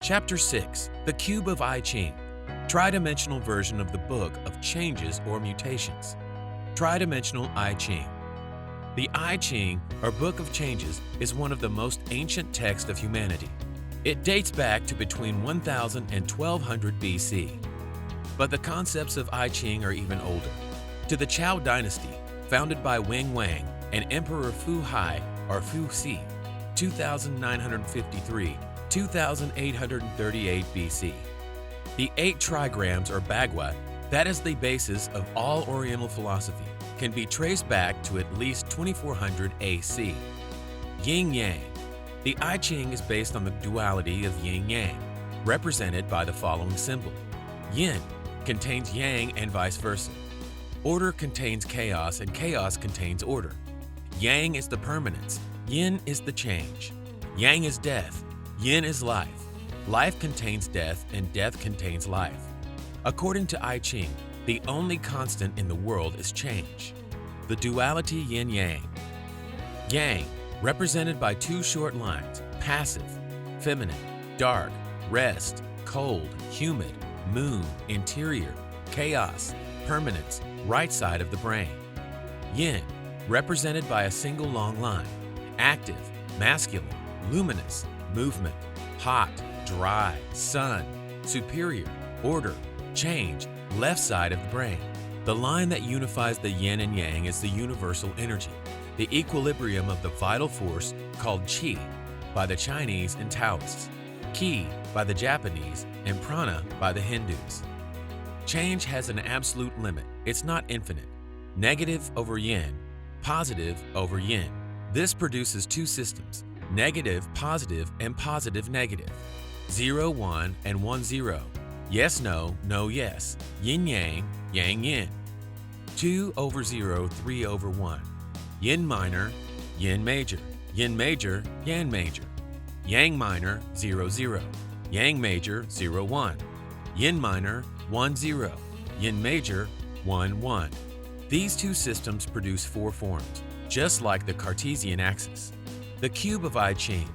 Chapter 6, The Cube of I-CHing, tridimensional version of the book of changes or mutations. Tridimensional I-CHing. The I-CHing, or Book of Changes, is one of the most ancient texts of humanity. It dates back to between 1000 and 1200 BC. But the concepts of I-CHing are even older. To the Zhou dynasty, founded by Wang Wang and Emperor Fu Hai or Fu Si, 2953–2838 BC. The 8 trigrams or bagua, that is the basis of all Oriental philosophy, can be traced back to at least 2400 AC. Yin-Yang. The I-CHing is based on the duality of yin-yang, represented by the following symbol. Yin contains yang and vice versa. Order contains chaos and chaos contains order. Yang is the permanence, yin is the change. Yang is death, yin is life. Life contains death and death contains life. According to I-CHing, the only constant in the world is change. The duality yin-yang. Yang, represented by 2 short lines, passive, feminine, dark, rest, cold, humid, moon, interior, chaos, permanence, right side of the brain. Yin, represented by a single long line, active, masculine, luminous, movement, hot, dry, sun, superior, order, change, left side of the brain. The line that unifies the yin and yang is the universal energy, the equilibrium of the vital force called qi by the Chinese and Taoists, ki by the Japanese, and prana by the Hindus. Change has an absolute limit. It's not infinite. Negative over yin, positive over yin. This produces 2 systems, negative, positive, and positive, negative. 0, 1, and 1, 0. Yes, no, no, yes. Yin, yang, yang, yin. 2 over 0, 3 over 1. Yin minor, yin major. Yin major, yang major. Yang minor, 0, 0. Yang major, 0, 1. Yin minor, 1, 0. Yin major, 1, 1. These 2 systems produce 4 forms, just like the Cartesian axis. The cube of I-CHing.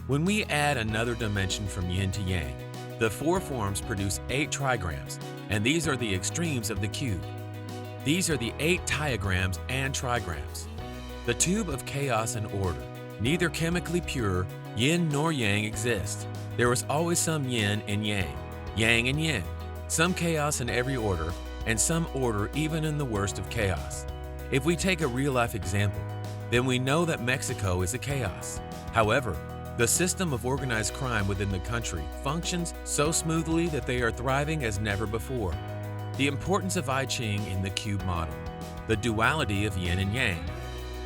When we add another dimension from yin to yang, the 4 forms produce 8 trigrams, and these are the extremes of the cube. These are the 8 diagrams and trigrams. The tube of chaos and order. Neither chemically pure yin nor yang exists. There is always some yin and yang and yin, some chaos in every order, and some order even in the worst of chaos. If we take a real-life example, then we know that Mexico is a chaos. However, the system of organized crime within the country functions so smoothly that they are thriving as never before. The importance of I-CHing in the cube model. The duality of yin and yang.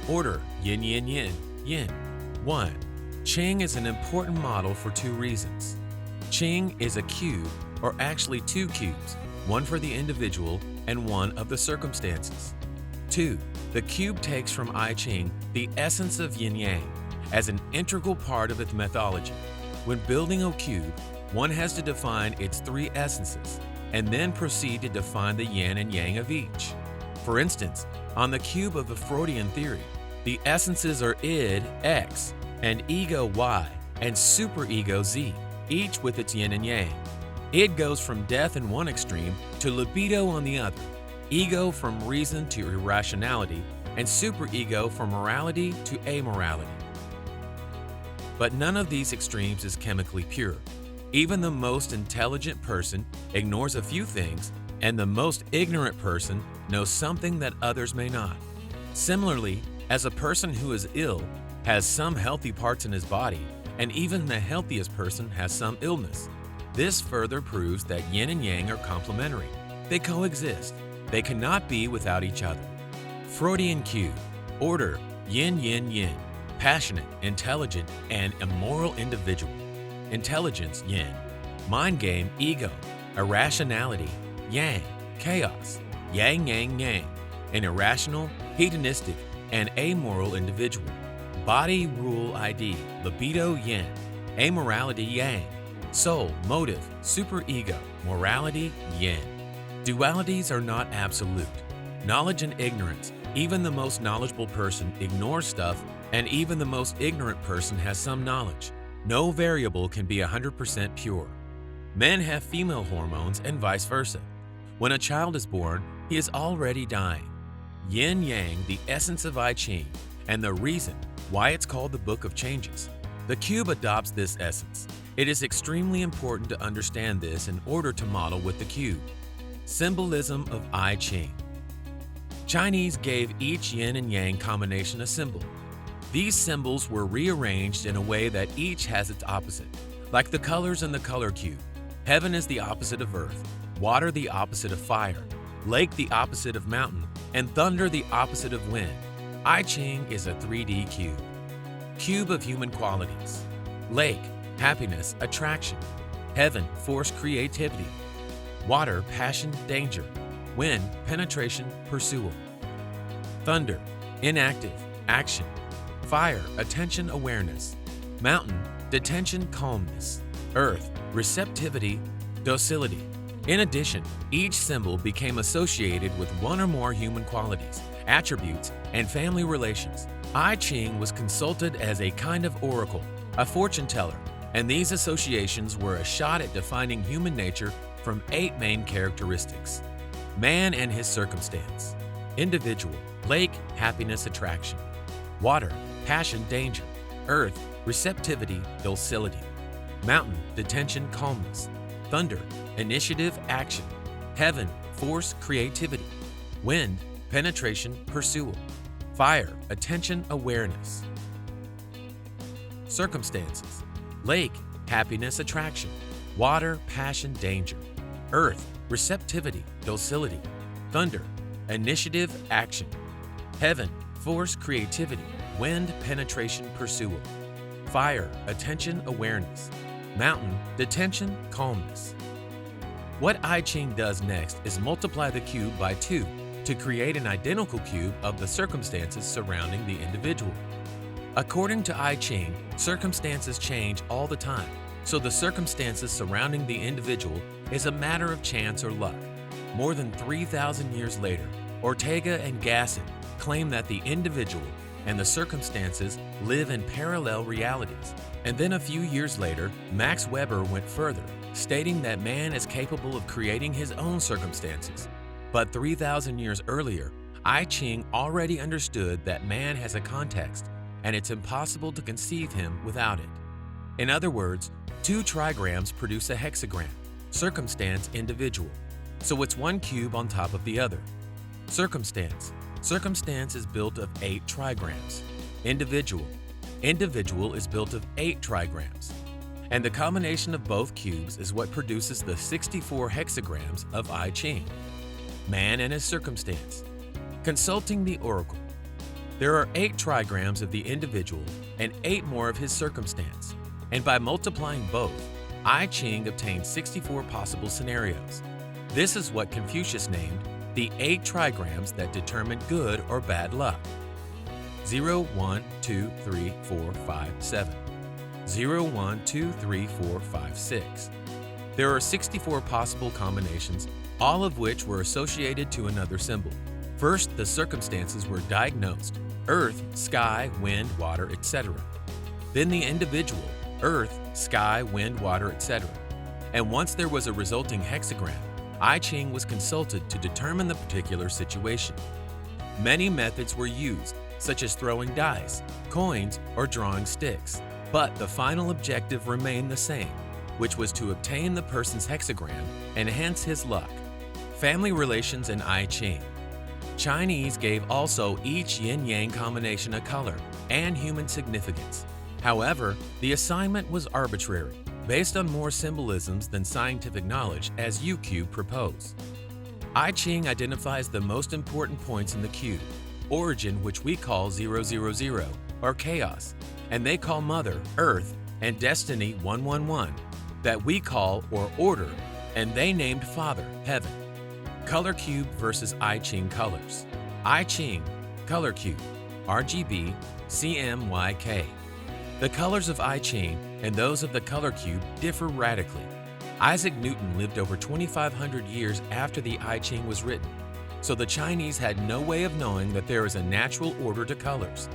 Order, yin, yin, yin, yin. 1. Ching is an important model for 2 reasons. Ching is a cube, or actually 2 cubes, one for the individual and one of the circumstances. 2. The cube takes from I-CHing the essence of yin-yang as an integral part of its methodology. When building a cube, one has to define its 3 essences and then proceed to define the yin and yang of each. For instance, on the cube of the Freudian theory, the essences are id, X, and ego, Y, and superego, Z, each with its yin and yang. Id goes from death in one extreme to libido on the other, ego from reason to irrationality, and superego from morality to amorality. But none of these extremes is chemically pure. Even the most intelligent person ignores a few things, and the most ignorant person knows something that others may not. Similarly, as a person who is ill has some healthy parts in his body, and even the healthiest person has some illness. This further proves that yin and yang are complementary. They coexist. They cannot be without each other. Freudian cube. Order, yin, yin, yin. Passionate, intelligent, and immoral individual. Intelligence, yin. Mind game, ego. Irrationality, yang. Chaos, yang, yang, yang. An irrational, hedonistic, and amoral individual. Body rule ID, libido, yin. Amorality, yang. Soul, motive, superego, morality, yin. Dualities are not absolute. Knowledge and ignorance. Even the most knowledgeable person ignores stuff, and even the most ignorant person has some knowledge. No variable can be 100% pure. Men have female hormones and vice versa. When a child is born, he is already dying. Yin-yang, the essence of I-CHing, and the reason why it's called the Book of Changes. The cube adopts this essence. It is extremely important to understand this in order to model with the cube. Symbolism of I-CHing. Chinese gave each yin and yang combination a symbol. These symbols were rearranged in a way that each has its opposite, like the colors in the color cube. Heaven is the opposite of earth, water the opposite of fire, lake the opposite of mountain, and thunder the opposite of wind. I-CHing is a 3D cube. Cube of human qualities. Lake, happiness, attraction. Heaven, force, creativity. Water, passion, danger. Wind, penetration, pursual. Thunder, inactive, action. Fire, attention, awareness. Mountain, detention, calmness. Earth, receptivity, docility. In addition, each symbol became associated with one or more human qualities, attributes, and family relations. I-CHing was consulted as a kind of oracle, a fortune teller, and these associations were a shot at defining human nature from 8 main characteristics. Man and his circumstance. Individual, lake, happiness, attraction. Water, passion, danger. Earth, receptivity, docility. Mountain, detention, calmness. Thunder, initiative, action. Heaven, force, creativity. Wind, penetration, pursual. Fire, attention, awareness. Circumstances. Lake, happiness, attraction. Water, passion, danger. Earth, receptivity, docility. Thunder, initiative, action. Heaven, force, creativity. Wind, penetration, pursual. Fire, attention, awareness. Mountain, detention, calmness. What I-CHing does next is multiply the cube by 2 to create an identical cube of the circumstances surrounding the individual. According to I-CHing, circumstances change all the time, so the circumstances surrounding the individual is a matter of chance or luck. More than 3,000 years later, Ortega and Gasset claim that the individual and the circumstances live in parallel realities. And then a few years later, Max Weber went further, stating that man is capable of creating his own circumstances. But 3,000 years earlier, I-CHing already understood that man has a context, and it's impossible to conceive him without it. In other words, 2 trigrams produce a hexagram, circumstance, individual. So it's one cube on top of the other. Circumstance. Circumstance is built of 8 trigrams. Individual. Individual is built of 8 trigrams. And the combination of both cubes is what produces the 64 hexagrams of I-CHing. Man and his circumstance. Consulting the oracle. There are 8 trigrams of the individual and 8 more of his circumstance. And by multiplying both, I-CHing obtained 64 possible scenarios. This is what Confussuis named the 8 trigrams that determine good or bad luck. 0, 1, 2, 3, 4, 5, 7. 0, 1, 2, 3, 4, 5, 6. There are 64 possible combinations, all of which were associated to another symbol. First, the circumstances were diagnosed: earth, sky, wind, water, etc. Then the individual: earth, sky, wind, water, etc. And once there was a resulting hexagram, I-CHing was consulted to determine the particular situation. Many methods were used, such as throwing dice, coins, or drawing sticks, but the final objective remained the same, which was to obtain the person's hexagram and hence his luck. Family relations in I-CHing. Chinese gave also each yin-yang combination a color and human significance. However, the assignment was arbitrary, based on more symbolisms than scientific knowledge, as uCube proposed. I-CHing identifies the most important points in the cube: origin, which we call 000, or chaos, and they call mother, earth, and destiny, 111, that we call, or order, and they named father, heaven. Color cube versus I-CHing colors. I-CHing, color cube, RGB, CMYK. The colors of I-CHing and those of the color cube differ radically. Isaac Newton lived over 2,500 years after the I-CHing was written, so the Chinese had no way of knowing that there is a natural order to colors,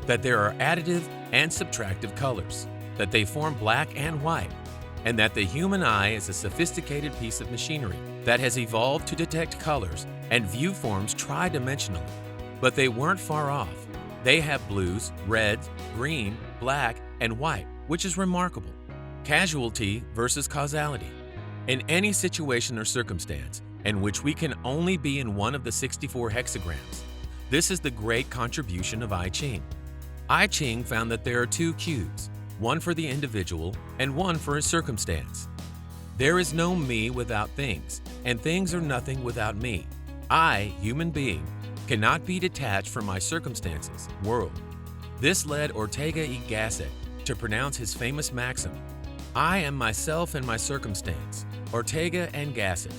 that there are additive and subtractive colors. that they form black and white, and that the human eye is a sophisticated piece of machinery that has evolved to detect colors and view forms tridimensionally. But they weren't far off. They have blues, reds, green, black, and white, which is remarkable. Casualty versus causality. In any situation or circumstance in which we can only be in one of the 64 hexagrams, this is the great contribution of I-CHing. I-CHing found that there are two cubes, one for the individual and one for a circumstance. There is no me without things, and things are nothing without me. I, human being, cannot be detached from my circumstances, world. This led Ortega y Gasset to pronounce his famous maxim, I am myself and my circumstance, Ortega and Gasset.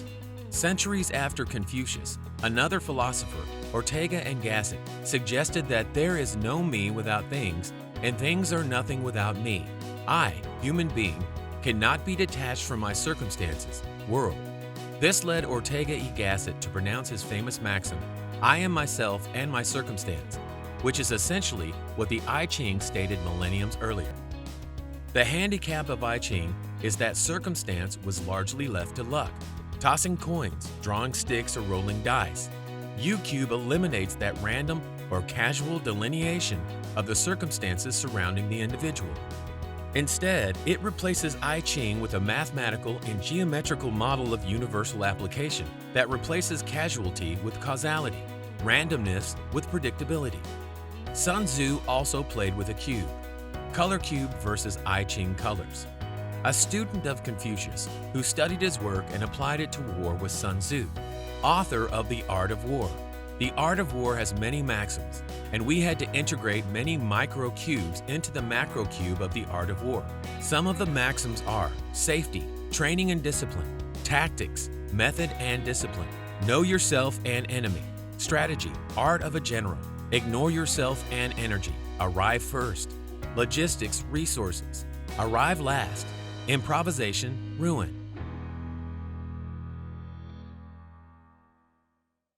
Centuries after Confucius, another philosopher, Ortega and Gasset, suggested that there is no me without things, and things are nothing without me. I, human being, cannot be detached from my circumstances, world. This led Ortega y Gasset to pronounce his famous maxim, I am myself and my circumstance, which is essentially what the I-CHing stated millenniums earlier. The handicap of I-CHing is that circumstance was largely left to luck, tossing coins, drawing sticks, or rolling dice. uCube eliminates that random or casual delineation of the circumstances surrounding the individual. Instead, it replaces I-CHing with a mathematical and geometrical model of universal application that replaces casualty with causality, randomness with predictability. Sun Tzu also played with a cube, color cube versus I-CHing colors. A student of Confucius who studied his work and applied it to war was Sun Tzu, author of The Art of War. The Art of War has many maxims, and we had to integrate many micro cubes into the macro cube of the Art of War. Some of the maxims are safety, training and discipline, tactics, method and discipline, know yourself and enemy, strategy, art of a general, ignore yourself and energy, arrive first, logistics, resources, arrive last, improvisation, ruin.